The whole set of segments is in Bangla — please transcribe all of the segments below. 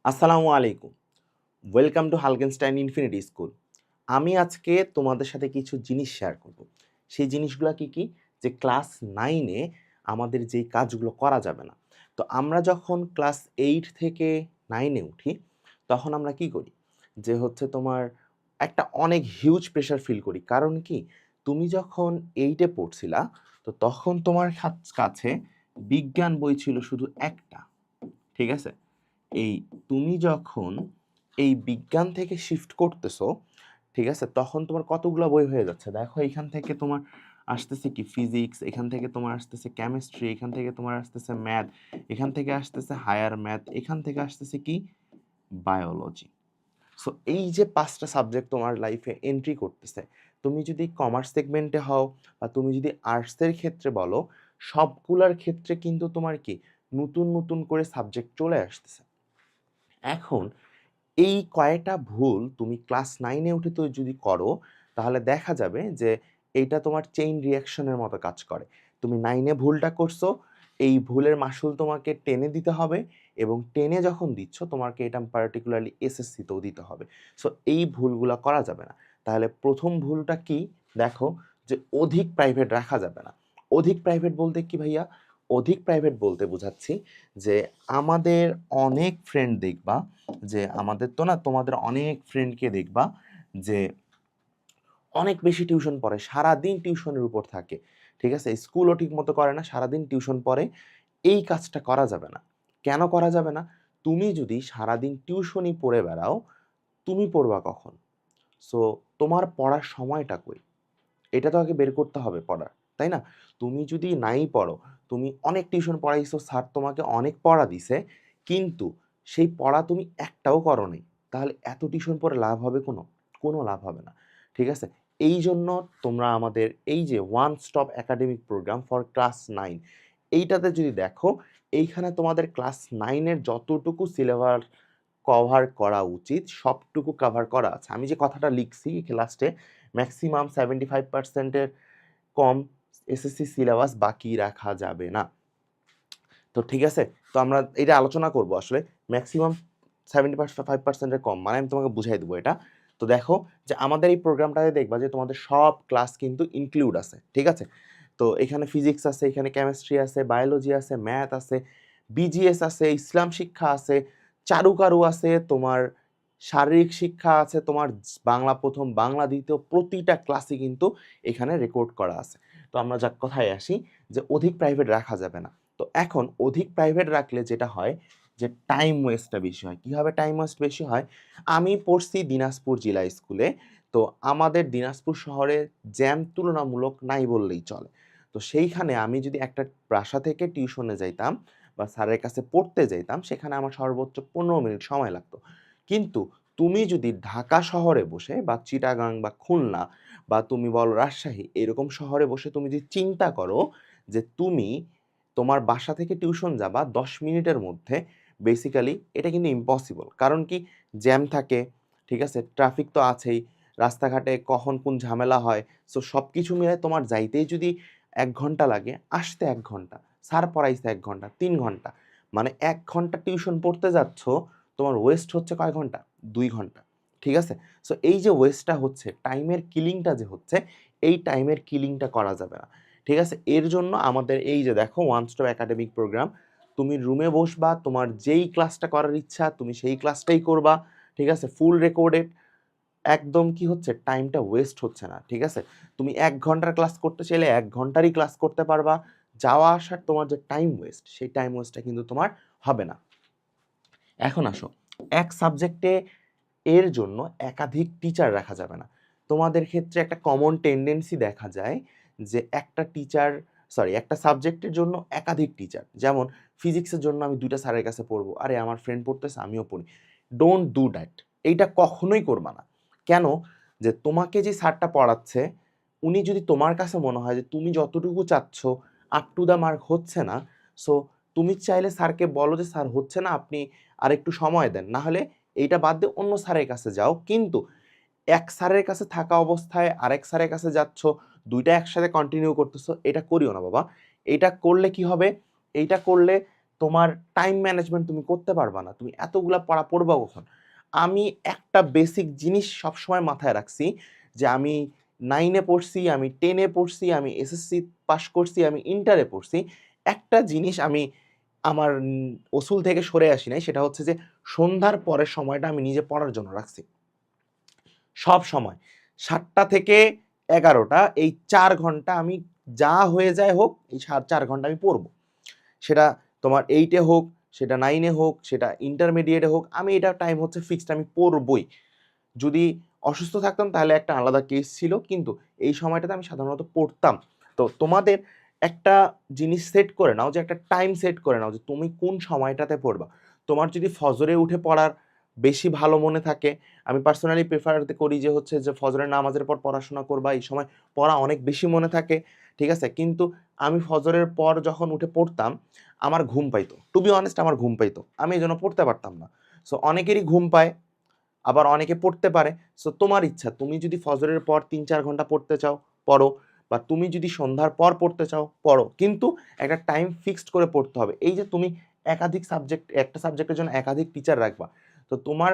আসসালামু আলাইকুম। Welcome to Halkenstein infinity school. আমি আজকে তোমাদের সাথে কিছু জিনিস শেয়ার করব। সেই জিনিসগুলা কি? যে ক্লাস 9 এ আমাদের যেই কাজগুলো করা যাবে না। তো আমরা যখন ক্লাস 8 থেকে 9 এ উঠি, তখন আমরা কি করি? যে হচ্ছে তোমার একটা অনেক হিউজ প্রেশার ফিল করি। কারণ কি? তুমি যখন 8 এ পড়ছিলা, তো তখন তোমার কাছে বিজ্ঞান বই ছিল শুধু একটা। ঠিক আছে? এই তুমি যখন এই বিজ্ঞান থেকে শিফট করতেছো, ঠিক আছে, তখন তোমার কতগুলো বই হয়ে যাচ্ছে। দেখো, এখান থেকে তোমার আসতেছে কি ফিজিক্স, এখান থেকে তোমার আসতেছে কেমিস্ট্রি, এখান থেকে তোমার আসতেছে ম্যাথ, এখান থেকে আসতেছে হায়ার ম্যাথ, এখান থেকে আসতেছে কি বায়োলজি। সো এই যে 5টা সাবজেক্ট তোমার লাইফে এন্ট্রি করতেছে, তুমি যদি কমার্স সেগমেন্টে হও বা তুমি যদি আর্টসের ক্ষেত্রে বলো, সবগুলার ক্ষেত্রে কিন্তু তোমার কি নতুন নতুন করে সাবজেক্ট চলে আসতেছে। এখন এই কয়টা ভুল তুমি ক্লাস 9 এ উঠে তো যদি করো, তাহলে দেখা যাবে যে এইটা তোমার চেইন রিঅ্যাকশনের মতো কাজ করে। তুমি 9 এ ভুলটা করছো, এই ভুলের মাসুল তোমাকে 10 এ দিতে হবে এবং 10 এ যখন দিচ্ছ তোমাকে এটা পার্টিকুলারলি এসএসসি তেও দিতে হবে। সো এই ভুলগুলা করা যাবে না। তাহলে প্রথম ভুলটা কি? দেখো, যে অধিক প্রাইভেট রাখা যাবে না। অধিক প্রাইভেট বলতে কি ভাইয়া? অধিক প্রাইভেট বলতে বোঝাচ্ছি যে আমাদের অনেক ফ্রেন্ড দেখবা, যে আমাদের তো না, তোমাদের অনেক ফ্রেন্ডকে দেখবা যে অনেক বেশি টিউশন পড়ে, সারাদিন টিউশনের উপর থাকে। ঠিক আছে? স্কুলও ঠিক মতো করে না, সারাদিন টিউশন পড়ে। এই কাজটা করা যাবে না। কেন করা যাবে না? তুমি যদি সারাদিন টিউশনই পড়ে বেড়াও, তুমি পড়বা কখন? সো তোমার পড়ার সময়টা কই? এটা তো আগে বের করতে হবে পড়ার, তাই না? তুমি যদি নাই পড়ো, তুমি অনেক টিউশন পড়াইছো, স্যার তোমাকে অনেক পড়া দিছে, কিন্তু সেই পড়া তুমি একটাও করো নাই। তাহলে এত টিউশন পড়ে লাভ হবে কোনো? কোনো লাভ হবে না। ঠিক আছে? এইজন্য তোমরা আমাদের এই যে one stop academic programme for class 9, এইটাতে যদি দেখো, এইখানে তোমাদের ক্লাস 9 এর যতটুকু সিলেবাস কভার করা উচিত সবটুকু কভার করা আছে। আমি যে কথাটা লিখছি লাস্টে, ম্যাক্সিমাম 75% এর কম এসএসসি সিলেবাস বাকি রাখা যাবে না। তো ঠিক আছে? তো আমরা এটা আলোচনা করব আসলে ম্যাক্সিমাম 75% এর কম মানে আমি তোমাকে বুঝাই দেবো এটা। তো দেখো, যে আমাদের এই প্রোগ্রামটাতে দেখবা যে তোমাদের সব ক্লাস কিন্তু ইনক্লুড আছে। ঠিক আছে? তো এখানে ফিজিক্স আছে, এখানে কেমিস্ট্রি আছে, বায়োলজি আছে, ম্যাথ আছে, বিজিএস আছে, ইসলাম শিক্ষা আছে, চারুকারু আছে, তোমার শারীরিক শিক্ষা আছে, তোমার বাংলা প্রথম, বাংলা দ্বিতীয়, প্রতিটা ক্লাসই কিন্তু এখানে রেকর্ড করা আছে। তো আমরা যাক কথায় আসি, যে অধিক প্রাইভেট রাখা যাবে না। তো এখন অধিক প্রাইভেট রাখলে যেটা হয়, যে টাইম ওয়েস্টটা বেশি হয়। কীভাবে টাইম ওয়েস্ট বেশি হয়? আমি পড়ছি দিনাজপুর জেলা স্কুলে। তো আমাদের দিনাজপুর শহরে জ্যাম তুলনামূলক নাই বললেই চলে। তো সেইখানে আমি যদি একটা বাসা থেকে টিউশনে যাইতাম বা স্যারের কাছে পড়তে যাইতাম, সেখানে আমার সর্বোচ্চ 15 মিনিট সময় লাগতো। কিন্তু তুমি যদি ঢাকা শহরে বসে বা চিটাগাং বা খুলনা বা তুমি বলো রাজশাহী, এরকম শহরে বসে তুমি যদি চিন্তা করো যে তুমি তোমার বাসা থেকে টিউশন যাবা 10 মিনিটের মধ্যে, বেসিক্যালি এটা কিন্তু ইম্পসিবল। কারণ কি? জ্যাম থাকে, ঠিক আছে? ট্রাফিক তো আছেই, রাস্তাঘাটে কখন কোন ঝামেলা হয়। সো সবকিছু মিলে তোমার যাইতেই যদি 1 ঘন্টা লাগে, আসতে 1 ঘন্টা, স্যার পড়াইছে 1 ঘন্টা, 3 ঘন্টা। মানে 1 ঘন্টা টিউশন পড়তে যাচ্ছ, তোমার ওয়েস্ট হচ্ছে কয় ঘন্টা? 2 ঘন্টা। ঠিক আছে? সো এই যে ওয়েস্টটা হচ্ছে, টাইমের কিলিংটা যে হচ্ছে, এই টাইমের কিলিংটা করা যাবে না। ঠিক আছে? এর জন্য আমাদের এই যে দেখো ওয়ান স্টপ একাডেমিক প্রোগ্রাম, তুমি রুমে বসবা, তোমার যেই ক্লাসটা করার ইচ্ছা তুমি সেই ক্লাসটাই করবা। ঠিক আছে? ফুল রেকর্ডেড, একদম কি হচ্ছে, টাইমটা ওয়েস্ট হচ্ছে না। ঠিক আছে? তুমি 1 ঘন্টার ক্লাস করতে চাইলে 1 ঘন্টারই ক্লাস করতে পারবা। যাওয়া আসার তোমার যে টাইম ওয়েস্ট, সেই টাইম ওয়েস্টটা কিন্তু তোমার হবে না। এখন আসো, এক সাবজেক্টে এর জন্য একাধিক টিচার রাখা যাবে না। তোমাদের ক্ষেত্রে একটা কমন টেনডেন্সি দেখা যায় যে একটা টিচার, সরি, একটা সাবজেক্টের জন্য একাধিক টিচার। যেমন ফিজিক্সের জন্য আমি 2টা স্যারের কাছে পড়বো। আরে আমার ফ্রেন্ড পড়তেছে, আমিও পড়ি। Don't do that. এইটা কখনোই করবা না। কেন? যে তোমাকে যে স্যারটা পড়াচ্ছে, উনি যদি তোমার কাছে মনে হয় যে তুমি যতটুকু চাচ্ছ আপ টু দ্য মার্ক হচ্ছে না, সো তুমি চাইলে স্যারকে বলো যে স্যার হচ্ছে না, আপনি আরেকটু সময় দেন। না হলে এইটা বাদ দিয়ে অন্য স্যারের কাছে যাও। কিন্তু এক স্যারের কাছে থাকা অবস্থায় আরেক স্যারের কাছে যাচ্ছ, ২টা একসাথে কন্টিনিউ করতেছো, এটা করিও না বাবা। এইটা করলে কি হবে? এইটা করলে তোমার টাইম ম্যানেজমেন্ট তুমি করতে পারবা না, তুমি এতগুলা পড়া পড়বা কখন? আমি একটা বেসিক জিনিস সবসময় মাথায় রাখছি যে আমি 9-এ পড়ছি, আমি 10-এ পড়ছি, আমি এসএসসি পাস করছি, আমি ইন্টারে পড়ছি। একটা জিনিস আমি আমার অসুল থেকে সরে আসি নাই, সেটা হচ্ছে যে সন্ধ্যার পরের সময়টা আমি নিজে পড়ার জন্য রাখছি। সব সময় 7টা থেকে 11টা এই 4 ঘন্টা আমি যা হয়ে যায় হোক, এই 4 ঘন্টা আমি পড়বো। সেটা তোমার 8-এ হোক, সেটা 9-এ হোক, সেটা ইন্টারমিডিয়েটে হোক, আমি এটা টাইম হচ্ছে ফিক্সড, আমি পড়বই। যদি অসুস্থ থাকতাম তাহলে একটা আলাদা কেস ছিল, কিন্তু এই সময়টাতে আমি সাধারণত পড়তাম। তো তোমাদের একটা জিনিস সেট করে নাও, যে একটা টাইম সেট করে নাও যে তুমি কোন সময়টাতে পড়বা। তোমার যদি ফজরে উঠে পড়ার বেশি ভালো মনে থাকে, আমি পার্সোনালি প্রেফার করি যে হচ্ছে যে ফজরের নামাজের পর পড়াশোনা করবা, এই সময় পড়া অনেক বেশি মনে থাকে, ঠিক আছে? কিন্তু আমি ফজরের পর যখন উঠে পড়তাম আমার ঘুম পাইতো, টু বি অনেস্ট আমার ঘুম পাইতো, আমি এই জন্য পড়তে পারতাম না। সো অনেকেরই ঘুম পায়, আবার অনেকে পড়তে পারে। সো তোমার ইচ্ছা, তুমি যদি ফজরের পর 3-4 ঘন্টা পড়তে চাও পড়ো, বা তুমি যদি সন্ধ্যার পর পড়তে চাও পড়ো, কিন্তু একটা টাইম ফিক্সড করে পড়তে হবে। এই যে তুমি একাধিক সাবজেক্ট, একটা সাবজেক্টের জন্য একাধিক টিচার রাখবা, তো তোমার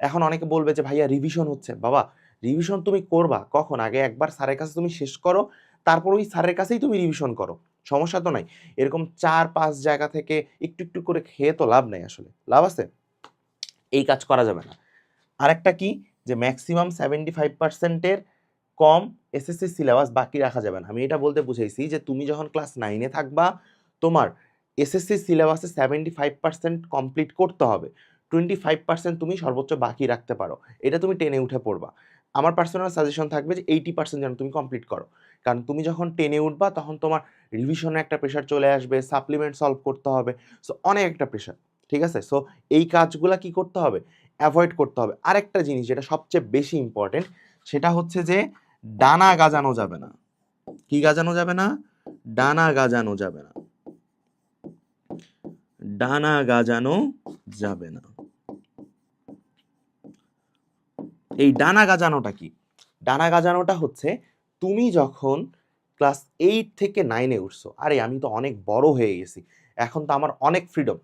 এখন অনেকে বলবে যে ভাইয়া রিভিশন হচ্ছে। বাবা, রিভিশন তুমি করবা কখন? আগে একবার স্যারের কাছে তুমি শেষ করো, তারপর ওই স্যারের কাছেই তুমি রিভিশন করো, সমস্যা তো নাই। এরকম 4-5 জায়গা থেকে একটু একটু করে খেয়ে তো লাভ নেই, আসলে লাভ আছে? এই কাজ করা যাবে না। আরেকটা কি, যে ম্যাক্সিমাম 75% এর কম এসএসসি সিলেবাস বাকি রাখা যাবে না। আমি এটা বলতে বুঝাইছি যে তুমি যখন ক্লাস 9-এ থাকবা, তোমার এসএসসি সিলেবাসে 75% কমপ্লিট করতে হবে। 25% তুমি সর্বোচ্চ বাকি রাখতে পারো। এটা তুমি 10-এ উঠে পড়বা। আমার পার্সোনাল সাজেশন থাকবে যে 80% যেন তুমি কমপ্লিট করো। কারণ তুমি যখন 10-এ উঠবা তখন তোমার রিভিশনে একটা প্রেশার চলে আসবে, সাপ্লিমেন্ট সলভ করতে হবে। সো অনেক একটা প্রেশার। ঠিক আছে? সো এই কাজগুলা কি করতে হবে? এভয়েড করতে হবে। আরেকটা জিনিস যেটা সবচেয়ে বেশি ইম্পর্টেন্ট, সেটা হচ্ছে যে ডানা গাজানো যাবে না। কি গাজানো যাবে না? ডানা গাজানো যাবে না। ডানা গাজানো যাবে না। এই ডানা গাজানোটা কি? ডানা গাজানোটা হচ্ছে তুমি যখন ক্লাস 8 থেকে 9-এ উঠছো, আরে আমি তো অনেক বড় হয়ে গেছি, এখন তো আমার অনেক ফ্রিডম।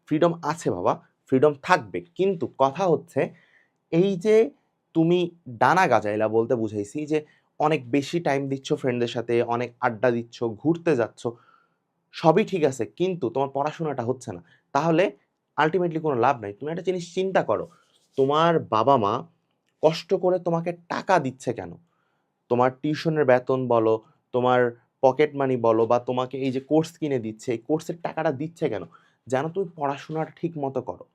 ফ্রিডম আছে বাবা, ফ্রিডম থাকবে, কিন্তু কথা হচ্ছে এই যে তুমি ডানা গাজাইলা বলতে বুঝাইছি যে অনেক বেশি টাইম দিচ্ছ ফ্রেন্ডদের সাথে, অনেক আড্ডা দিচ্ছ, ঘুরতে যাচ্ছ, সবই ঠিক আছে, কিন্তু তোমার পড়াশোনাটা হচ্ছে না। তাহলে আল্টিমেটলি কোনো লাভ নাই। তুমি একটা জিনিস চিন্তা করো, তোমার বাবা মা কষ্ট করে তোমাকে টাকা দিচ্ছে কেন? তোমার টিউশনের বেতন বলো, তোমার পকেট মানি বলো, বা তোমাকে এই যে কোর্স কিনে দিচ্ছে, এই কোর্সের টাকাটা দিচ্ছে কেন? যেন তুমি পড়াশোনাটা ঠিক মতো করো।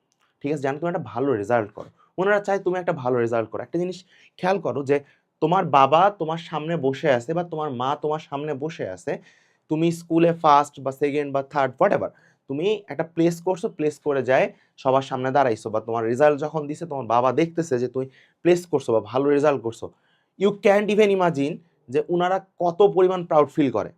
ঠিক আছে? যেন তুমি একটা ভালো রেজাল্ট করো। ওনারা চায় তুমি একটা ভালো রেজাল্ট করো। একটা জিনিস খেয়াল করো যে তোমার বাবা তোমার সামনে বসে আছে বা তোমার মা তোমার সামনে বসে আছে। তুমি স্কুলে ফার্স্ট বা সেকেন্ড বা থার্ড হোয়াটএভার, তুমি একটা প্লেস করছো, প্লেস করে যায় সবার সামনে দাঁড়াইছো, বা তোমার রেজাল্ট যখন দিছে তোমার বাবা দেখতেছে যে তুমি প্লেস করছো বা ভালো রেজাল্ট করছো। ইউ ক্যান্ট ইভেন ইমাজিন যে উনারা কত পরিমাণ প্রাউড ফিল করে।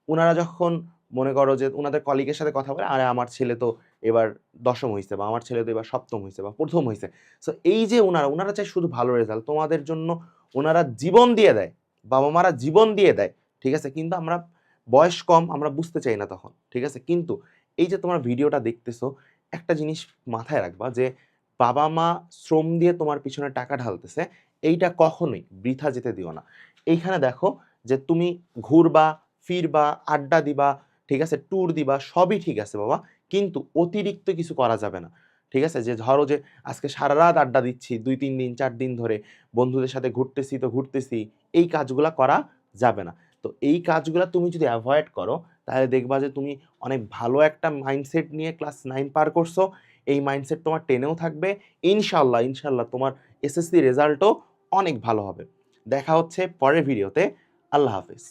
উনারা যখন মনে করো যে উনাদের কলিগের সাথে কথা বলে, আরে আমার ছেলে তো এবার 10ম হইছে, বা আমার ছেলে তো এবার 7ম হইছে বা 1ম হইছে। সো এই যে উনারা চায় শুধু ভালো রেজাল্ট। তোমাদের জন্য উনারা জীবন দিয়ে দেয়। বাবা-মারা জীবন দিয়ে দেয়। ঠিক আছে? কিন্তু আমরা বয়স কম, আমরা বুঝতে চাই না তখন। ঠিক আছে? কিন্তু এই যে তোমার ভিডিওটা দেখতেছো, একটা জিনিস মাথায় রাখবা যে বাবা-মা শ্রম দিয়ে তোমার পিছনে টাকা ঢালতেছে। এইটা কখনোই বৃথা যেতে দিও না। এইখানে দেখো যে তুমি ঘুরবা, ফিরবা, আড্ডা দিবা, ঠিক আছে? ট্যুর দিবা, সবই ঠিক আছে বাবা। কিন্তু অতিরিক্ত কিছু করা যাবে না। ঠিক আছে? যে ধরো যে আজকে সারারাত আড্ডা দিচ্ছি ২-৩ দিন ৪ দিন ধরে, বন্ধুদের সাথে ঘুরতেছি তো ঘুরতেছি, এই কাজগুলা করা যাবে না। তো এই কাজগুলা তুমি যদি এভয়েড করো, তাহলে দেখবা যে তুমি অনেক ভালো একটা মাইন্ডসেট নিয়ে ক্লাস 9 পার করছো। এই মাইন্ডসেট তোমার 10-এও থাকবে। ইনশাআল্লাহ তোমার এসএসসি রেজাল্টও অনেক ভালো হবে। দেখা হচ্ছে পরের ভিডিওতে। আল্লাহ হাফেজ।